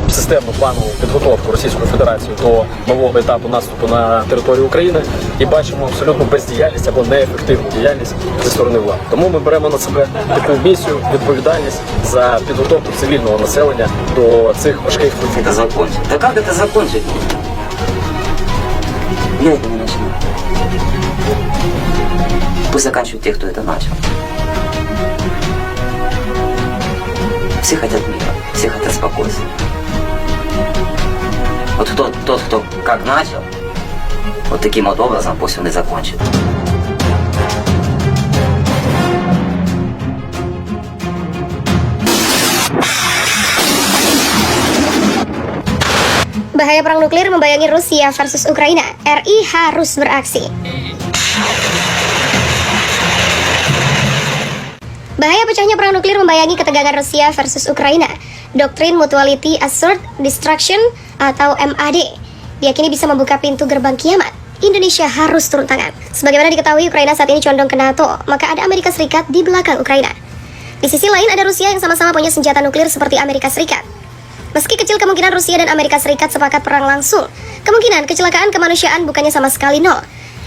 Системну планову підготовку Російської Федерації до нового етапу наступу на територію України і бачимо абсолютну бездіяльність або неефективну діяльність зі сторони влади. Тому ми беремо на себе таку місію, відповідальність за підготовку цивільного населення до цих важких викликів. Это закончить. Да как это закончить? Я это не начну. Пусть заканчивают те, кто это начал. Все хотят мира, все хотят спокойствия. Вот тот, кто как начал, вот таким вот образом пусть он и закончит. Bahaya perang nuklir membayangi Rusia versus Ukraina. RI harus beraksi. Bahaya pecahnya perang nuklir membayangi ketegangan Rusia versus Ukraina. Doktrin Mutuality Assured Destruction atau MAD diyakini bisa membuka pintu gerbang kiamat. Indonesia harus turun tangan. Sebagaimana diketahui, Ukraina saat ini condong ke NATO, maka ada Amerika Serikat di belakang Ukraina. Di sisi lain ada Rusia yang sama-sama punya senjata nuklir seperti Amerika Serikat. Meski kecil kemungkinan Rusia dan Amerika Serikat sepakat perang langsung, kemungkinan kecelakaan kemanusiaan bukannya sama sekali nol.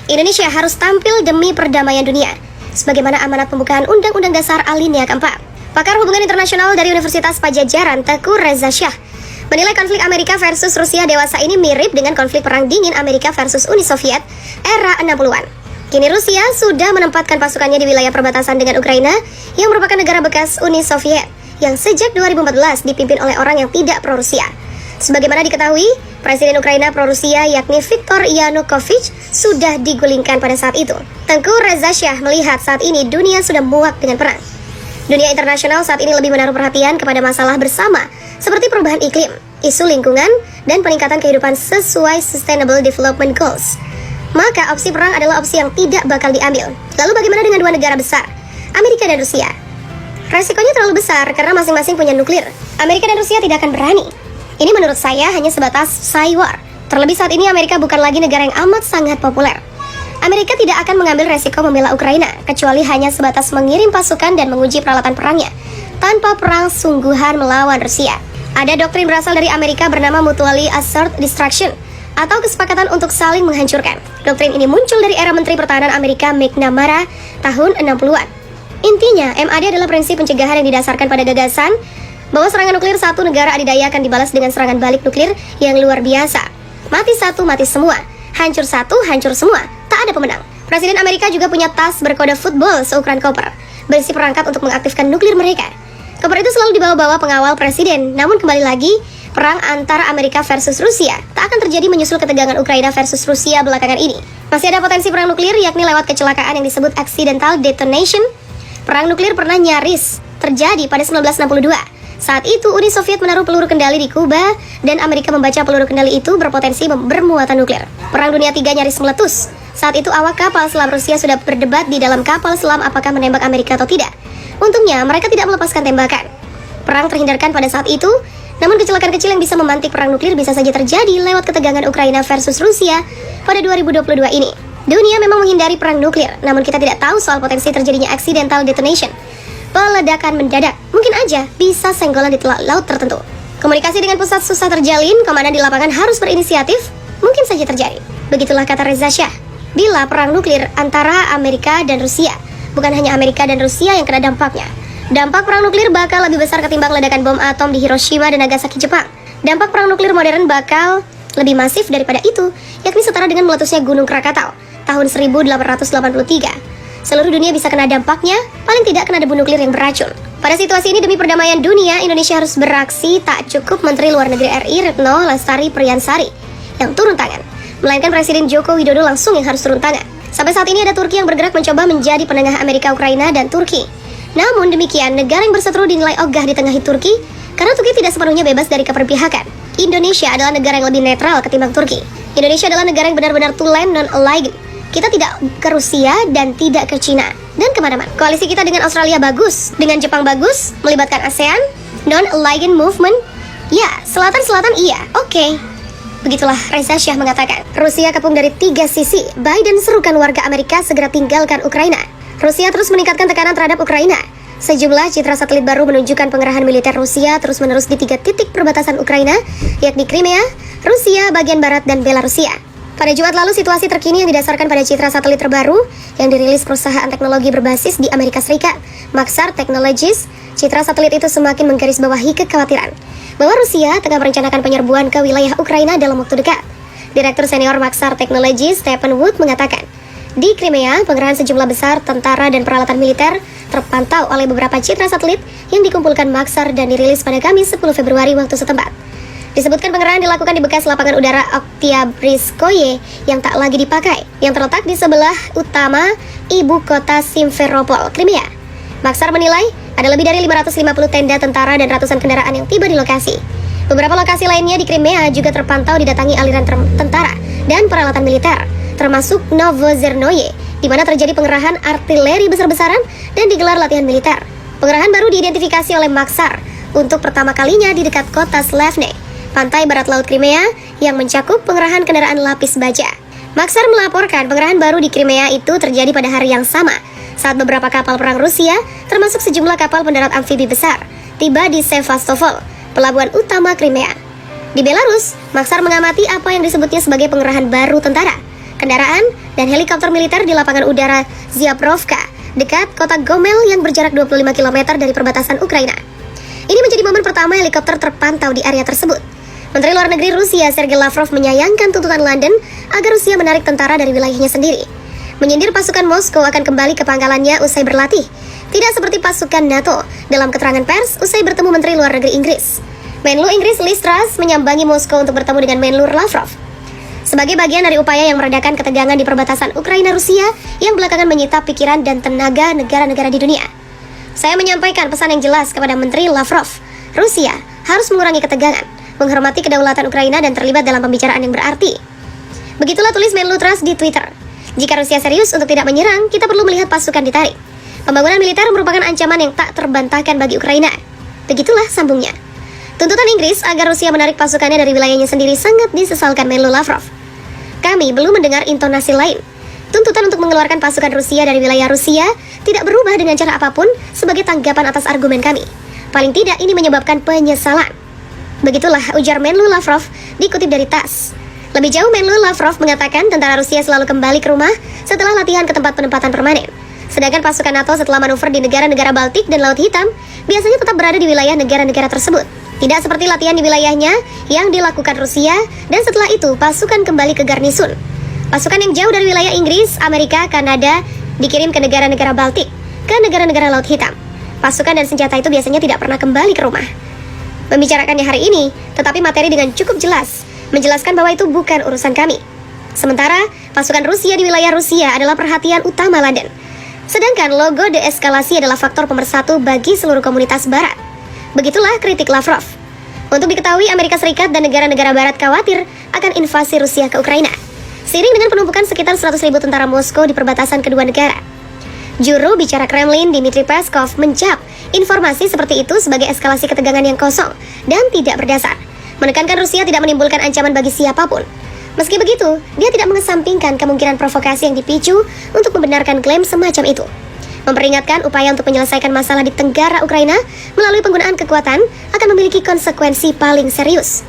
Indonesia harus tampil demi perdamaian dunia, sebagaimana amanat pembukaan Undang-Undang Dasar Alinea keempat. Pakar hubungan internasional dari Universitas Pajajaran, Teguh Reza Shah, menilai konflik Amerika versus Rusia dewasa ini mirip dengan konflik perang dingin Amerika versus Uni Soviet era 60-an. Kini Rusia sudah menempatkan pasukannya di wilayah perbatasan dengan Ukraina yang merupakan negara bekas Uni Soviet yang sejak 2014 dipimpin oleh orang yang tidak pro-Rusia. Sebagaimana diketahui, Presiden Ukraina pro-Rusia yakni Viktor Yanukovych sudah digulingkan pada saat itu. Teguh Reza Shah melihat saat ini dunia sudah muak dengan perang. Dunia internasional saat ini lebih menaruh perhatian kepada masalah bersama seperti perubahan iklim, isu lingkungan, dan peningkatan kehidupan sesuai Sustainable Development Goals. Maka opsi perang adalah opsi yang tidak bakal diambil. Lalu bagaimana dengan dua negara besar, Amerika dan Rusia? Resikonya terlalu besar karena masing-masing punya nuklir. Amerika dan Rusia tidak akan berani. Ini menurut saya hanya sebatas psy-war. Terlebih saat ini Amerika bukan lagi negara yang amat sangat populer. Amerika tidak akan mengambil resiko membela Ukraina, kecuali hanya sebatas mengirim pasukan dan menguji peralatan perangnya, tanpa perang sungguhan melawan Rusia. Ada doktrin berasal dari Amerika bernama Mutually Assured Destruction, atau kesepakatan untuk saling menghancurkan. Doktrin ini muncul dari era Menteri Pertahanan Amerika McNamara tahun 60-an. Intinya, MAD adalah prinsip pencegahan yang didasarkan pada gagasan bahwa serangan nuklir satu negara adidaya akan dibalas dengan serangan balik nuklir yang luar biasa. Mati satu, mati semua. Hancur satu, hancur semua. Tak ada pemenang. Presiden Amerika juga punya tas berkode football seukuran koper, berisi perangkat untuk mengaktifkan nuklir mereka. Koper itu selalu dibawa-bawa pengawal presiden. Namun kembali lagi, perang antara Amerika versus Rusia tak akan terjadi menyusul ketegangan Ukraina versus Rusia belakangan ini. Masih ada potensi perang nuklir, yakni lewat kecelakaan yang disebut accidental detonation. Perang nuklir pernah nyaris terjadi pada 1962. Saat itu Uni Soviet menaruh peluru kendali di Kuba dan Amerika membaca peluru kendali itu berpotensi bermuatan nuklir. Perang Dunia III nyaris meletus. Saat itu awak kapal selam Rusia sudah berdebat di dalam kapal selam apakah menembak Amerika atau tidak. Untungnya mereka tidak melepaskan tembakan. Perang terhindarkan pada saat itu, namun kecelakaan kecil yang bisa memantik perang nuklir bisa saja terjadi lewat ketegangan Ukraina versus Rusia pada 2022 ini. Dunia memang menghindari perang nuklir, namun kita tidak tahu soal potensi terjadinya accidental detonation. Peledakan mendadak, mungkin aja bisa senggolan di telak laut tertentu. Komunikasi dengan pusat susah terjalin, komandan di lapangan harus berinisiatif, mungkin saja terjadi. Begitulah kata Reza Shah. Bila perang nuklir antara Amerika dan Rusia, bukan hanya Amerika dan Rusia yang kena dampaknya. Dampak perang nuklir bakal lebih besar ketimbang ledakan bom atom di Hiroshima dan Nagasaki, Jepang. Dampak perang nuklir modern bakal lebih masif daripada itu, yakni setara dengan meletusnya Gunung Krakatau tahun 1883. Seluruh dunia bisa kena dampaknya, paling tidak kena debu nuklir yang beracun. Pada situasi ini demi perdamaian dunia, Indonesia harus beraksi. Tak cukup Menteri Luar Negeri RI Retno Lestari Priyansari yang turun tangan, melainkan Presiden Joko Widodo langsung yang harus turun tangan. Sampai saat ini ada Turki yang bergerak mencoba menjadi penengah Amerika, Ukraina, dan Turki. Namun demikian, negara yang berseteru dinilai ogah ditengahi Turki karena Turki tidak sepenuhnya bebas dari keperpihakan. Indonesia adalah negara yang lebih netral ketimbang Turki. Indonesia adalah negara yang benar-benar two-land non-aligned. Kita tidak ke Rusia dan tidak ke Cina dan kemana-mana. Koalisi kita dengan Australia bagus, dengan Jepang bagus, melibatkan ASEAN, non-aligned movement. Ya, selatan-selatan iya, oke. Begitulah Reza Shah mengatakan. Rusia kepung dari 3 sisi. Biden serukan warga Amerika segera tinggalkan Ukraina. Rusia terus meningkatkan tekanan terhadap Ukraina. Sejumlah citra satelit baru menunjukkan pengerahan militer Rusia terus-menerus di 3 titik perbatasan Ukraina, yakni Crimea, Rusia bagian barat, dan Belarusia. Pada Jumat lalu, situasi terkini yang didasarkan pada citra satelit terbaru yang dirilis perusahaan teknologi berbasis di Amerika Serikat, Maxar Technologies, citra satelit itu semakin menggarisbawahi kekhawatiran bahwa Rusia tengah merencanakan penyerbuan ke wilayah Ukraina dalam waktu dekat. Direktur senior Maxar Technologies, Stephen Wood, mengatakan, di Crimea, pengerahan sejumlah besar tentara dan peralatan militer terpantau oleh beberapa citra satelit yang dikumpulkan Maxar dan dirilis pada Kamis 10 Februari waktu setempat. Disebutkan pengerahan dilakukan di bekas lapangan udara Oktyabrskoye yang tak lagi dipakai, yang terletak di sebelah utama ibu kota Simferopol, Crimea. Maxar menilai ada lebih dari 550 tenda tentara dan ratusan kendaraan yang tiba di lokasi. Beberapa lokasi lainnya di Crimea juga terpantau didatangi aliran tentara dan peralatan militer, termasuk Novozernoye, di mana terjadi pengerahan artileri besar-besaran dan digelar latihan militer. Pengerahan baru diidentifikasi oleh Maxar untuk pertama kalinya di dekat kota Slavne, pantai barat laut Crimea, yang mencakup pengerahan kendaraan lapis baja. Maxar melaporkan pengerahan baru di Crimea itu terjadi pada hari yang sama, saat beberapa kapal perang Rusia, termasuk sejumlah kapal pendarat amfibi besar, tiba di Sevastopol, pelabuhan utama Crimea. Di Belarus, Maxar mengamati apa yang disebutnya sebagai pengerahan baru tentara, kendaraan, dan helikopter militer di lapangan udara Ziaprovka, dekat kota Gomel yang berjarak 25 km dari perbatasan Ukraina. Ini menjadi momen pertama helikopter terpantau di area tersebut. Menteri Luar Negeri Rusia Sergei Lavrov menyayangkan tuntutan London agar Rusia menarik tentara dari wilayahnya sendiri. Menyindir pasukan Moskow akan kembali ke pangkalannya usai berlatih, tidak seperti pasukan NATO, dalam keterangan pers usai bertemu Menteri Luar Negeri Inggris. Menlu Inggris Liz Truss menyambangi Moskow untuk bertemu dengan Menlu Lavrov. Sebagai bagian dari upaya yang meredakan ketegangan di perbatasan Ukraina-Rusia yang belakangan menyita pikiran dan tenaga negara-negara di dunia. Saya menyampaikan pesan yang jelas kepada Menteri Lavrov. Rusia harus mengurangi ketegangan, menghormati kedaulatan Ukraina dan terlibat dalam pembicaraan yang berarti. Begitulah tulis Menlu Truss di Twitter. Jika Rusia serius untuk tidak menyerang, kita perlu melihat pasukan ditarik. Pembangunan militer merupakan ancaman yang tak terbantahkan bagi Ukraina. Begitulah sambungnya. Tuntutan Inggris agar Rusia menarik pasukannya dari wilayahnya sendiri sangat disesalkan Menlu Lavrov. Kami belum mendengar intonasi lain. Tuntutan untuk mengeluarkan pasukan Rusia dari wilayah Rusia tidak berubah dengan cara apapun sebagai tanggapan atas argumen kami. Paling tidak ini menyebabkan penyesalan. Begitulah ujar Menlu Lavrov dikutip dari TASS. Lebih jauh, Menlu Lavrov mengatakan tentara Rusia selalu kembali ke rumah setelah latihan ke tempat penempatan permanen. Sedangkan pasukan NATO setelah manuver di negara-negara Baltik dan Laut Hitam biasanya tetap berada di wilayah negara-negara tersebut. Tidak seperti latihan di wilayahnya yang dilakukan Rusia, dan setelah itu pasukan kembali ke garnisun. Pasukan yang jauh dari wilayah Inggris, Amerika, Kanada dikirim ke negara-negara Baltik, ke negara-negara Laut Hitam. Pasukan dan senjata itu biasanya tidak pernah kembali ke rumah. Membicarakannya hari ini, tetapi materi dengan cukup jelas, menjelaskan bahwa itu bukan urusan kami. Sementara, pasukan Rusia di wilayah Rusia adalah perhatian utama London. Sedangkan logo deeskalasi adalah faktor pemersatu bagi seluruh komunitas Barat. Begitulah kritik Lavrov. Untuk diketahui, Amerika Serikat dan negara-negara Barat khawatir akan invasi Rusia ke Ukraina, seiring dengan penumpukan sekitar 100.000 tentara Moskow di perbatasan kedua negara. Juru bicara Kremlin, Dmitry Peskov, mencap informasi seperti itu sebagai eskalasi ketegangan yang kosong dan tidak berdasar, menekankan Rusia tidak menimbulkan ancaman bagi siapapun. Meski begitu, dia tidak mengesampingkan kemungkinan provokasi yang dipicu untuk membenarkan klaim semacam itu. Memperingatkan upaya untuk menyelesaikan masalah di Tenggara Ukraina melalui penggunaan kekuatan akan memiliki konsekuensi paling serius.